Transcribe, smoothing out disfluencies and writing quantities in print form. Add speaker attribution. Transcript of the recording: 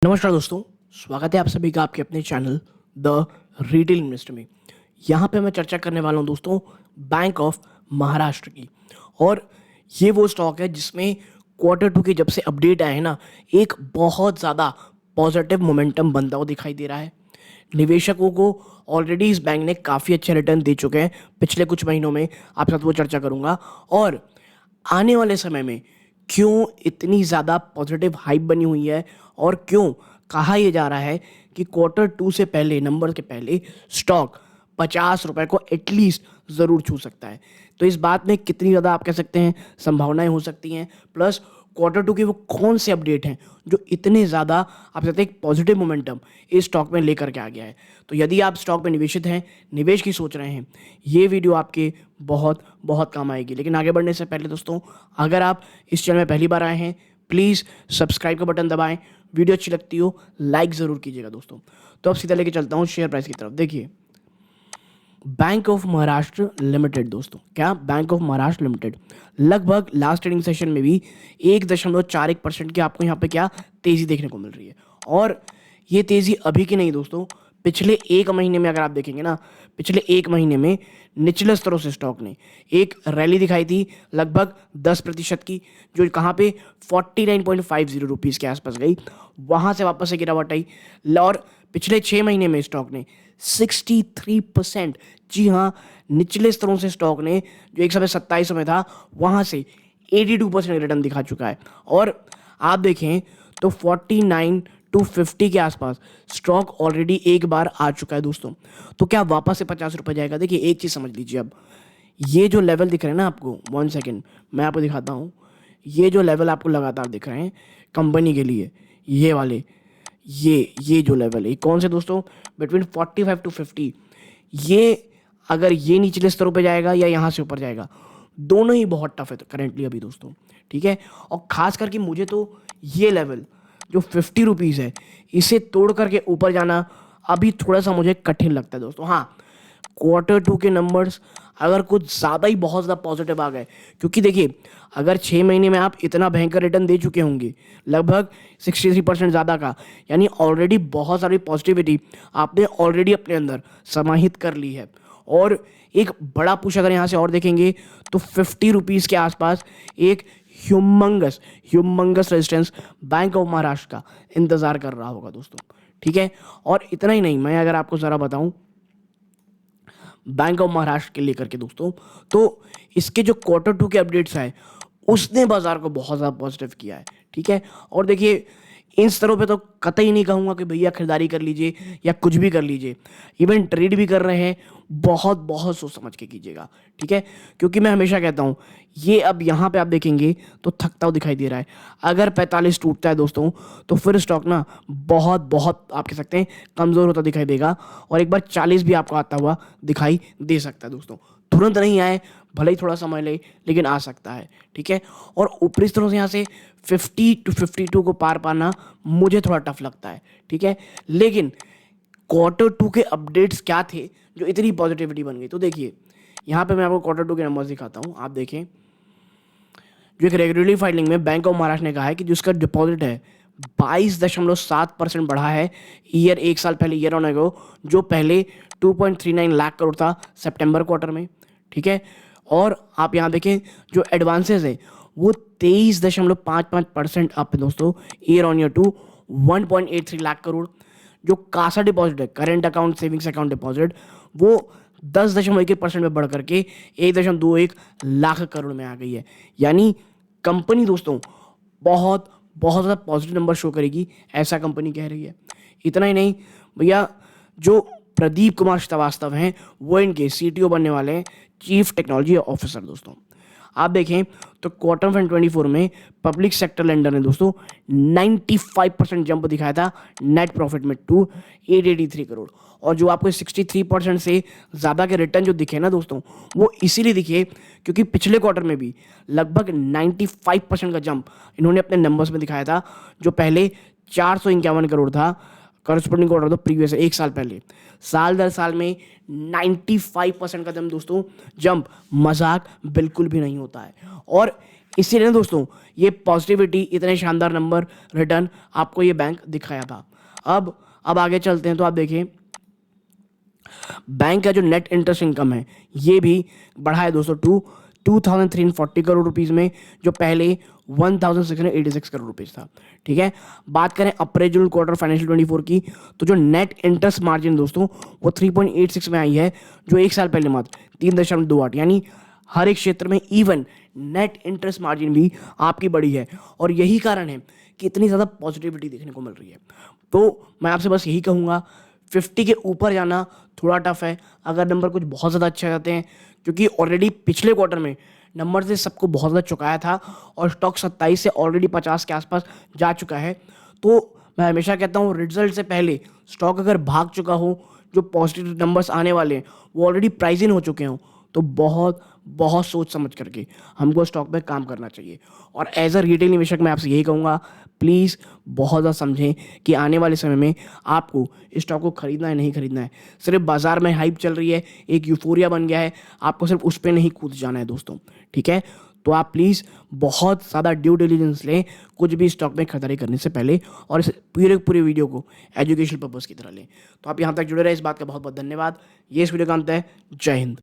Speaker 1: नमस्कार दोस्तों, स्वागत है आप सभी का आपके अपने चैनल द रिटेल इन्वेस्टर में। यहाँ पे मैं चर्चा करने वाला हूँ दोस्तों बैंक ऑफ महाराष्ट्र की। और ये वो स्टॉक है जिसमें Q2 की जब से अपडेट आए हैं ना, एक बहुत ज़्यादा पॉजिटिव मोमेंटम बनता हुआ दिखाई दे रहा है। निवेशकों को ऑलरेडी इस बैंक ने काफ़ी अच्छे रिटर्न दे चुके हैं पिछले कुछ महीनों में, आपके साथ वो चर्चा करूँगा। और आने वाले समय में क्यों इतनी ज़्यादा पॉजिटिव हाइप बनी हुई है और क्यों कहा यह जा रहा है कि Q2 से पहले, नंबर के पहले स्टॉक 50 रुपए को एटलीस्ट ज़रूर छू सकता है। तो इस बात में कितनी ज़्यादा आप कह सकते हैं संभावनाएं हो सकती हैं, प्लस Q2 के वो कौन से अपडेट हैं जो इतने ज़्यादा आप कहते हैं एक पॉजिटिव मोमेंटम इस स्टॉक में लेकर के आ गया है। तो यदि आप स्टॉक में निवेशित हैं, निवेश की सोच रहे हैं, ये वीडियो आपके बहुत बहुत काम आएगी। लेकिन आगे बढ़ने से पहले दोस्तों, अगर आप इस चैनल में पहली बार आए हैं, प्लीज़ सब्सक्राइब का बटन दबाएं। वीडियो अच्छी लगती हो लाइक ज़रूर कीजिएगा दोस्तों। तो अब सीधा लेके चलता हूँ शेयर प्राइस की तरफ। देखिए, बैंक ऑफ महाराष्ट्र लिमिटेड दोस्तों, क्या बैंक ऑफ महाराष्ट्र लिमिटेड लगभग लास्ट ट्रेडिंग सेशन में भी 1.41% की आपको यहाँ पे क्या तेज़ी देखने को मिल रही है। और ये तेज़ी अभी की नहीं दोस्तों, पिछले एक महीने में अगर आप देखेंगे ना, पिछले एक महीने में निचले स्तरों से स्टॉक ने एक रैली दिखाई थी लगभग 10% की, जो कहाँ पे 49.50 रुपीज़ के आसपास गई। वहाँ से वापस से गिरावट आई और पिछले 6 महीने में स्टॉक ने 63%, जी हाँ, निचले स्तरों से स्टॉक ने जो एक समय 2700 में था वहाँ से 82% रिटर्न दिखा चुका है। और आप देखें तो 49 to 50 के आसपास स्टॉक ऑलरेडी एक बार आ चुका है दोस्तों। तो क्या वापस से 50 रुपये जाएगा? देखिए, एक चीज़ समझ लीजिए, अब ये जो लेवल दिख रहे हैं ना आपको, 1 सेकेंड मैं आपको दिखाता हूँ। ये जो लेवल आपको लगातार दिख रहे हैं कंपनी के लिए, ये वाले, ये जो लेवल है, कौन से दोस्तों? Between 45 to 50। ये अगर ये निचले स्तरों पे जाएगा या यहाँ से ऊपर जाएगा, दोनों ही बहुत टफ है तो करेंटली अभी दोस्तों, ठीक है। और खास करके मुझे तो ये लेवल जो 50 रुपीज़ है, इसे तोड़ करके ऊपर जाना अभी थोड़ा सा मुझे कठिन लगता है दोस्तों। हाँ, Q2 के नंबर्स अगर कुछ ज़्यादा ही बहुत ज़्यादा पॉजिटिव आ गए, क्योंकि देखिए, अगर 6 महीने में आप इतना भयंकर रिटर्न दे चुके होंगे लगभग 63% ज़्यादा का, यानी ऑलरेडी बहुत सारी पॉजिटिविटी आपने ऑलरेडी अपने अंदर समाहित कर ली है। और एक बड़ा पुश अगर यहाँ से और देखेंगे तो 50 रुपीज़ के आसपास एक humongous resistance bank of Maharashtra का इंतज़ार कर रहा होगा दोस्तों, ठीक है। और इतना ही नहीं, मैं अगर आपको ज़रा बताऊं बैंक ऑफ महाराष्ट्र के लेकर के दोस्तों, तो इसके जो Q2 के अपडेट्स आए उसने बाजार को बहुत ज़्यादा पॉजिटिव किया है, ठीक है। और देखिए, इन स्तरों पे तो कतई नहीं कहूँगा कि भैया खरीदारी कर लीजिए या कुछ भी कर लीजिए, इवन ट्रेड भी कर रहे हैं, बहुत बहुत सोच समझ के कीजिएगा, ठीक है। क्योंकि मैं हमेशा कहता हूँ, ये अब यहाँ पे आप देखेंगे तो थकता हुआ दिखाई दे रहा है। अगर 45 टूटता है दोस्तों, तो फिर स्टॉक ना बहुत बहुत आप कह सकते हैं कमज़ोर होता दिखाई देगा, और एक बार 40 भी आपको आता हुआ दिखाई दे सकता है दोस्तों। तुरंत नहीं आए, भले ही थोड़ा समय ले, लेकिन आ सकता है, ठीक है। और ऊपरी स्तरों से यहाँ से 50 to 52 को पार पाना मुझे थोड़ा टफ लगता है, ठीक है। लेकिन Q2 के अपडेट्स क्या थे जो इतनी पॉजिटिविटी बन गई? तो देखिए, यहाँ पे मैं आपको Q2 के नंबर्स दिखाता हूँ, आप देखें। जो एक रेगुलरली फाइलिंग में बैंक ऑफ महाराष्ट्र ने कहा है कि जो उसका डिपॉजिट है 22.7% बढ़ा है एक साल पहले, ईयर ऑन एगो, जो पहले 2.39 लाख करोड़ था सितंबर क्वार्टर में, ठीक है। और आप यहाँ देखें, जो एडवांसेस है वो 23.55% अप है दोस्तों, year on year to 1.83 lakh crore. जो कासा डिपॉजिट है, current account savings account deposit, वो 10.1% में बढ़ करके 1.21 लाख करोड़ में आ गई है। यानी कंपनी दोस्तों बहुत बहुत ज़्यादा पॉजिटिव नंबर शो करेगी, ऐसा कंपनी कह रही है। इतना ही नहीं भैया, जो प्रदीप कुमार श्रीवास्तव हैं वो इनके CTO बनने वाले हैं, चीफ टेक्नोलॉजी ऑफिसर दोस्तों। आप देखें तो Q1 में पब्लिक सेक्टर लेंडर ने दोस्तों 95% जंप दिखाया था नेट प्रॉफिट में टू 883 करोड़। और जो आपको 63% से ज़्यादा के रिटर्न जो दिखे ना दोस्तों, वो इसीलिए दिखे क्योंकि पिछले क्वार्टर में भी लगभग 95% का जंप इन्होंने अपने नंबर्स में दिखाया था, जो पहले 451 करोड़ था करस्पॉन्डिंग क्वार्टर तो प्रीवियस एक साल पहले। साल दर साल में 95% का जंप दोस्तों, जंप मजाक बिल्कुल भी नहीं होता है। और इसीलिए ना दोस्तों ये पॉजिटिविटी, इतने शानदार नंबर रिटर्न आपको ये बैंक दिखाया था। अब आगे चलते हैं तो आप देखिए बैंक का जो नेट इंटरेस्ट इनकम है ये भी बढ़ा है दोस्तों 2340 करोड़ रुपीस में, जो पहले 1686 करोड़ रुपीस था। ठीक है, बात करें अप्रैल क्वार्टर फाइनेंशियल 24 की, तो जो नेट इंटरेस्ट मार्जिन दोस्तों वो 3.86 में आई है, जो एक साल पहले मात्र 3.28, यानी हर एक क्षेत्र में इवन नेट इंटरेस्ट मार्जिन भी आपकी बढ़ी है। और यही कारण है कि इतनी ज़्यादा पॉजिटिविटी देखने को मिल रही है। तो मैं आपसे बस यही कहूँगा, 50 के ऊपर जाना थोड़ा टफ है अगर नंबर कुछ बहुत ज़्यादा अच्छे जाते हैं, क्योंकि ऑलरेडी पिछले क्वार्टर में नंबर से सबको बहुत ज़्यादा चुकाया था और स्टॉक 27 से ऑलरेडी 50 के आसपास जा चुका है। तो मैं हमेशा कहता हूँ रिजल्ट से पहले स्टॉक अगर भाग चुका हो, जो पॉजिटिव नंबर्स आने वाले हैं वो ऑलरेडी प्राइस इन हो चुके हों, तो बहुत बहुत सोच समझ करके हमको स्टॉक पे काम करना चाहिए। और एज अ रिटेल निवेशक मैं आपसे यही कहूँगा, प्लीज़ बहुत ज़्यादा समझें कि आने वाले समय में आपको इस स्टॉक को खरीदना है नहीं खरीदना है। सिर्फ बाजार में हाइप चल रही है, एक यूफोरिया बन गया है, आपको सिर्फ उस पर नहीं कूद जाना है दोस्तों। ठीक है, तो आप प्लीज़ बहुत ज़्यादा ड्यू डिलिजेंस लें कुछ भी स्टॉक में खरीदारी करने से पहले, और इस पूरे वीडियो को एजुकेशन पर्पज़ की तरह लें। तो आप यहाँ तक जुड़े रहे, इस बात का बहुत बहुत धन्यवाद। ये इस वीडियो का अंत है। जय हिंद।